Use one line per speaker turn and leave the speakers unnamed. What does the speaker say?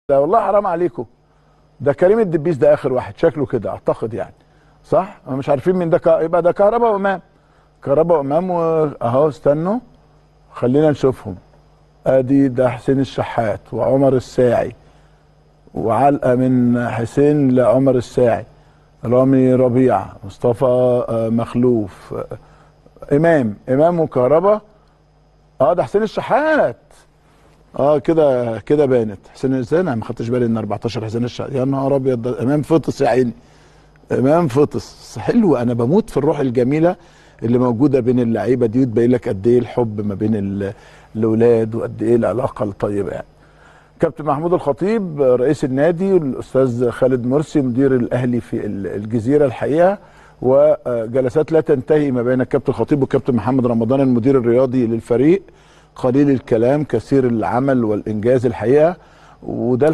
لا والله حرام عليكم. ده كريم الدبيس ده اخر واحد شكله كده اعتقد يعني. صح؟ مش عارفين مين ده يبقى ده كهربا وامام. كهربا وامام اهو استنوا خلينا نشوفهم. ادي ده حسين الشحات وعمر الساعي، وعلقه من حسين لعمر الساعي، رامي ربيعه، مصطفى مخلوف، امام وكهربا. ده حسين الشحات. كده كده بانت حسين. ازاي انا ما خدتش بالي ان 14 حسين الشحات؟ يا نهار ابيض، ده امام فطس يا عيني. امام فطس حلو. انا بموت في الروح الجميله اللي موجوده بين اللعيبه دي، وتبين لك قد ايه الحب ما بين الاولاد، وقد ايه العلاقه الطيبه يعني. كابتن محمود الخطيب رئيس النادي، والاستاذ خالد مرسي مدير الاهلي في الجزيره الحقيقه، وجلسات لا تنتهي ما بين الكابتن الخطيب والكابتن محمد رمضان المدير الرياضي للفريق. قليل الكلام كثير العمل والانجاز الحقيقه. وده